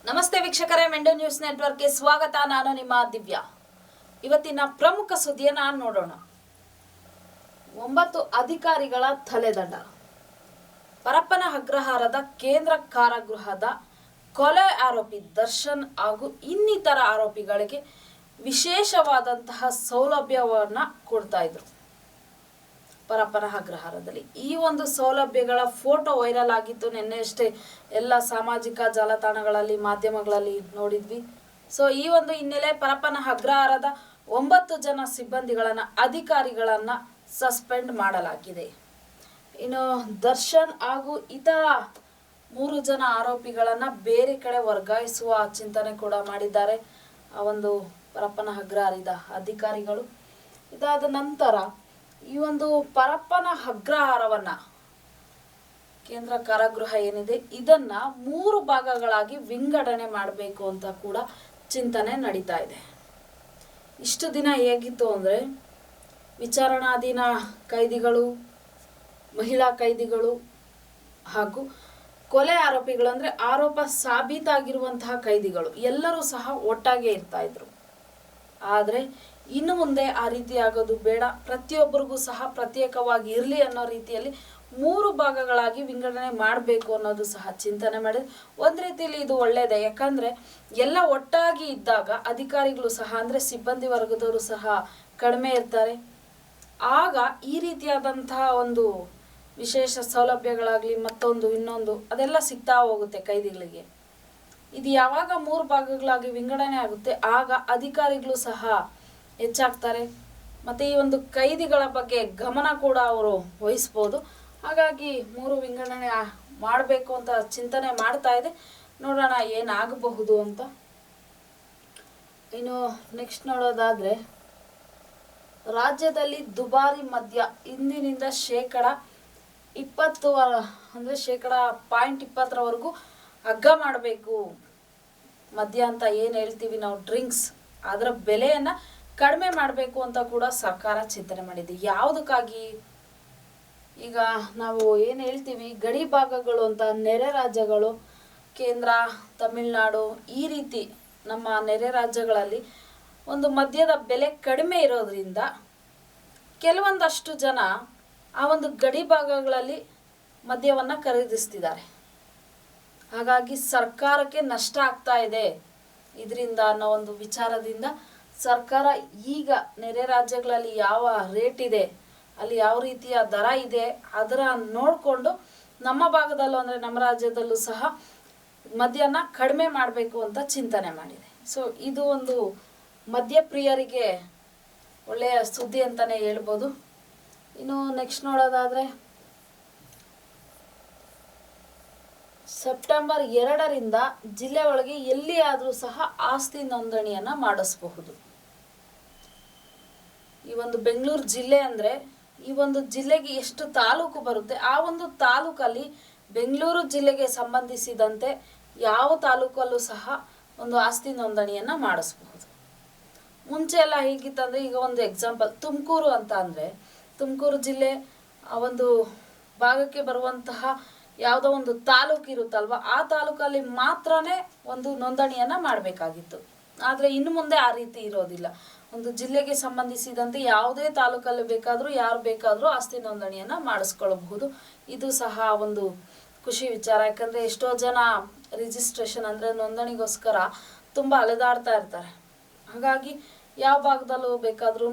ನಮಸ್ತೆ ವೀಕ್ಷಕರೇ, ಮೆಂಡು ನ್ಯೂಸ್ ನೆಟ್ವರ್ಕ್ಗೆ ಸ್ವಾಗತ. ನಾನು ನಿಮ್ಮ ದಿವ್ಯಾ. ಇವತ್ತಿನ ಪ್ರಮುಖ ಸುದ್ದಿಯನ್ನು ನೋಡೋಣ. 9 ಅಧಿಕಾರಿಗಳ ತಲೆದಂಡ. ಪರಪ್ಪನ ಅಗ್ರಹಾರದ ಕೇಂದ್ರ ಕಾರಾಗೃಹದ ಕೊಲೆ ಆರೋಪಿ ದರ್ಶನ್ ಹಾಗೂ ಇನ್ನಿತರ ಆರೋಪಿಗಳಿಗೆ ವಿಶೇಷವಾದಂತಹ ಸೌಲಭ್ಯವನ್ನು ಕೊಡ್ತಾ ಇದ್ರು ಪರಪ್ಪನ ಅಗ್ರಹಾರದಲ್ಲಿ. ಈ ಒಂದು ಸೌಲಭ್ಯಗಳ ಫೋಟೋ ವೈರಲ್ ಆಗಿತ್ತು ನಿನ್ನೆಯಷ್ಟೇ ಎಲ್ಲ ಸಾಮಾಜಿಕ ಜಾಲತಾಣಗಳಲ್ಲಿ, ಮಾಧ್ಯಮಗಳಲ್ಲಿ ನೋಡಿದ್ವಿ. ಸೊ ಈ ಒಂದು ಹಿನ್ನೆಲೆ ಪರಪ್ಪನ ಅಗ್ರಹಾರದ 9 ಜನ ಸಿಬ್ಬಂದಿಗಳನ್ನು, ಅಧಿಕಾರಿಗಳನ್ನು ಸಸ್ಪೆಂಡ್ ಮಾಡಲಾಗಿದೆ. ಇನ್ನು ದರ್ಶನ್ ಹಾಗೂ ಇತರ 3 ಜನ ಆರೋಪಿಗಳನ್ನು ಬೇರೆ ಕಡೆ ವರ್ಗಾಯಿಸುವ ಚಿಂತನೆ ಕೂಡ ಮಾಡಿದ್ದಾರೆ ಆ ಒಂದು ಪರಪ್ಪನ ಅಗ್ರಹಾರದ ಅಧಿಕಾರಿಗಳು. ಇದಾದ ನಂತರ ಈ ಒಂದು ಪರಪ್ಪನ ಅಗ್ರಹಾರವನ್ನ, ಕೇಂದ್ರ ಕಾರಾಗೃಹ ಏನಿದೆ, ಇದನ್ನ 3 ಭಾಗಗಳಾಗಿ ವಿಂಗಡಣೆ ಮಾಡಬೇಕು ಅಂತ ಕೂಡ ಚಿಂತನೆ ನಡೀತಾ ಇದೆ. ಇಷ್ಟು ದಿನ ಹೇಗಿತ್ತು ಅಂದರೆ, ವಿಚಾರಣಾಧೀನ ಕೈದಿಗಳು, ಮಹಿಳಾ ಕೈದಿಗಳು ಹಾಗೂ ಕೊಲೆ ಆರೋಪಿಗಳು, ಅಂದರೆ ಆರೋಪ ಸಾಬೀತಾಗಿರುವಂತಹ ಕೈದಿಗಳು ಎಲ್ಲರೂ ಸಹ ಒಟ್ಟಾಗೆ ಇರ್ತಾ ಇದ್ರು. ಆದರೆ ಇನ್ನು ಮುಂದೆ ಆ ರೀತಿ ಆಗೋದು ಬೇಡ, ಪ್ರತಿಯೊಬ್ಬರಿಗೂ ಸಹ ಪ್ರತ್ಯೇಕವಾಗಿ ಇರಲಿ ಅನ್ನೋ ರೀತಿಯಲ್ಲಿ 3 ಭಾಗಗಳಾಗಿ ವಿಂಗಡಣೆ ಮಾಡಬೇಕು ಅನ್ನೋದು ಸಹ ಚಿಂತನೆ ಮಾಡಿದೆ. ಒಂದು ರೀತಿಯಲ್ಲಿ ಇದು ಒಳ್ಳೆಯದೇ, ಯಾಕಂದರೆ ಎಲ್ಲ ಒಟ್ಟಾಗಿ ಇದ್ದಾಗ ಅಧಿಕಾರಿಗಳು ಸಹ, ಅಂದರೆ ಸಿಬ್ಬಂದಿ ವರ್ಗದವರು ಸಹ ಕಡಿಮೆ ಇರ್ತಾರೆ. ಆಗ ಈ ರೀತಿಯಾದಂತಹ ಒಂದು ವಿಶೇಷ ಸೌಲಭ್ಯಗಳಾಗಲಿ, ಮತ್ತೊಂದು ಇನ್ನೊಂದು ಅದೆಲ್ಲ ಸಿಗ್ತಾ ಹೋಗುತ್ತೆ ಕೈದಿಗಳಿಗೆ. ಇದು ಯಾವಾಗ 3 ಭಾಗಗಳಾಗಿ ವಿಂಗಡಣೆ ಆಗುತ್ತೆ, ಆಗ ಅಧಿಕಾರಿಗಳು ಸಹ ಹೆಚ್ಚಾಗ್ತಾರೆ. ಮತ್ತು ಈ ಒಂದು ಕೈದಿಗಳ ಬಗ್ಗೆ ಗಮನ ಕೂಡ ಅವರು ವಹಿಸ್ಬೋದು. ಹಾಗಾಗಿ 3 ವಿಂಗಡಣೆ ಮಾಡಬೇಕು ಅಂತ ಚಿಂತನೆ ಮಾಡ್ತಾ ಇದೆ. ನೋಡೋಣ ಏನಾಗಬಹುದು ಅಂತ. ಇನ್ನು ನೆಕ್ಸ್ಟ್ ನೋಡೋದಾದರೆ, ರಾಜ್ಯದಲ್ಲಿ ದುಬಾರಿ ಮದ್ಯ ಇಂದಿನಿಂದ -20, ಅಂದರೆ -0.20 ಹಗ್ಗ ಮಾಡಬೇಕು. ಮದ್ಯ ಅಂತ ಏನು ಹೇಳ್ತೀವಿ ನಾವು, ಡ್ರಿಂಕ್ಸ್, ಅದರ ಬೆಲೆಯನ್ನು ಕಡಿಮೆ ಮಾಡಬೇಕು ಅಂತ ಕೂಡ ಸರ್ಕಾರ ಚಿಂತನೆ ಮಾಡಿದೆ. ಯಾವುದಕ್ಕಾಗಿ? ಈಗ ನಾವು ಏನು ಹೇಳ್ತೀವಿ, ಗಡಿ ಭಾಗಗಳು ಅಂತ, ನೆರೆ ರಾಜ್ಯಗಳು, ಕೇಂದ್ರ, ತಮಿಳುನಾಡು, ಈ ರೀತಿ ನಮ್ಮ ನೆರೆ ರಾಜ್ಯಗಳಲ್ಲಿ ಒಂದು ಮದ್ಯದ ಬೆಲೆ ಕಡಿಮೆ ಇರೋದ್ರಿಂದ ಕೆಲವೊಂದಷ್ಟು ಜನ ಆ ಒಂದು ಗಡಿ ಭಾಗಗಳಲ್ಲಿ ಮದ್ಯವನ್ನು ಖರೀದಿಸ್ತಿದ್ದಾರೆ. ಹಾಗಾಗಿ ಸರ್ಕಾರಕ್ಕೆ ನಷ್ಟ ಆಗ್ತಾ ಇದೆ ಇದರಿಂದ ಅನ್ನೋ ಒಂದು ವಿಚಾರದಿಂದ ಸರ್ಕಾರ ಈಗ ನೆರೆ ರಾಜ್ಯಗಳಲ್ಲಿ ಯಾವ ರೇಟ್ ಇದೆ, ಅಲ್ಲಿ ಯಾವ ರೀತಿಯ ದರ ಇದೆ, ಅದರ ನೋಡಿಕೊಂಡು ನಮ್ಮ ಭಾಗದಲ್ಲೂ, ಅಂದರೆ ನಮ್ಮ ರಾಜ್ಯದಲ್ಲೂ ಸಹ ಮದ್ಯನ ಕಡಿಮೆ ಮಾಡಬೇಕು ಅಂತ ಚಿಂತನೆ ಮಾಡಿದೆ. ಸೊ ಇದು ಒಂದು ಮದ್ಯಪ್ರಿಯರಿಗೆ ಒಳ್ಳೆಯ ಸುದ್ದಿ ಅಂತಲೇ ಹೇಳ್ಬೋದು. ಇನ್ನು ನೆಕ್ಸ್ಟ್ ನೋಡೋದಾದರೆ, ಸೆಪ್ಟೆಂಬರ್ 2ರಿಂದ ಜಿಲ್ಲೆ ಒಳಗೆ ಎಲ್ಲಿಯಾದರೂ ಸಹ ಆಸ್ತಿ ನೋಂದಣಿಯನ್ನು ಮಾಡಿಸಬಹುದು. ಈ ಒಂದು ಬೆಂಗಳೂರು ಜಿಲ್ಲೆ ಅಂದರೆ, ಈ ಒಂದು ಜಿಲ್ಲೆಗೆ ಎಷ್ಟು ತಾಲೂಕು ಬರುತ್ತೆ, ಆ ಒಂದು ತಾಲೂಕಲ್ಲಿ ಬೆಂಗಳೂರು ಜಿಲ್ಲೆಗೆ ಸಂಬಂಧಿಸಿದಂತೆ ಯಾವ ತಾಲೂಕಲ್ಲೂ ಸಹ ಒಂದು ಆಸ್ತಿ ನೋಂದಣಿಯನ್ನು ಮಾಡಿಸಬಹುದು. ಮುಂಚೆ ಎಲ್ಲ ಹೀಗಿತ್ತಂದರೆ, ಈಗ ಒಂದು ಎಕ್ಸಾಂಪಲ್ ತುಮಕೂರು ಅಂತ ಅಂದರೆ, ತುಮಕೂರು ಜಿಲ್ಲೆ ಆ ಒಂದು ಭಾಗಕ್ಕೆ ಬರುವಂತಹ ಯಾವುದೋ ಒಂದು ತಾಲೂಕು ಇರುತ್ತಲ್ವ, ಆ ತಾಲೂಕಲ್ಲಿ ಮಾತ್ರನೇ ಒಂದು ನೋಂದಣಿಯನ್ನು ಮಾಡಬೇಕಾಗಿತ್ತು. ಆದರೆ ಇನ್ನು ಮುಂದೆ ಆ ರೀತಿ ಇರೋದಿಲ್ಲ. ಒಂದು ಜಿಲ್ಲೆಗೆ ಸಂಬಂಧಿಸಿದಂತೆ ಯಾವುದೇ ತಾಲೂಕಲ್ಲಿ ಬೇಕಾದರೂ, ಯಾರು ಬೇಕಾದರೂ ಆಸ್ತಿ ನೋಂದಣಿಯನ್ನು ಮಾಡಿಸ್ಕೊಳ್ಬಹುದು. ಇದು ಸಹ ಒಂದು ಖುಷಿ ವಿಚಾರ. ಯಾಕಂದರೆ ಎಷ್ಟೋ ಜನ ರಿಜಿಸ್ಟ್ರೇಷನ್, ಅಂದರೆ ನೋಂದಣಿಗೋಸ್ಕರ ತುಂಬ ಅಲೆದಾಡ್ತಾ ಇರ್ತಾರೆ. ಹಾಗಾಗಿ ಯಾವ ಭಾಗದಲ್ಲೂ ಬೇಕಾದ್ರೂ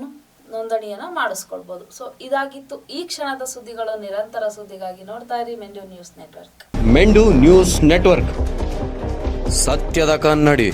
ನೋಂದಣಿಯನ್ನು ಮಾಡಿಸ್ಕೊಳ್ಬೋದು. ಸೊ ಇದಾಗಿತ್ತು ಈ ಕ್ಷಣದ ಸುದ್ದಿಗಳು. ನಿರಂತರ ಸುದ್ದಿಗಾಗಿ ನೋಡ್ತಾ ಇರಿ ಮೆಂಡು ನ್ಯೂಸ್ ನೆಟ್ವರ್ಕ್. ಮೆಂಡು ನ್ಯೂಸ್ ನೆಟ್ವರ್ಕ್, ಸತ್ಯದ ಕನ್ನಡಿ.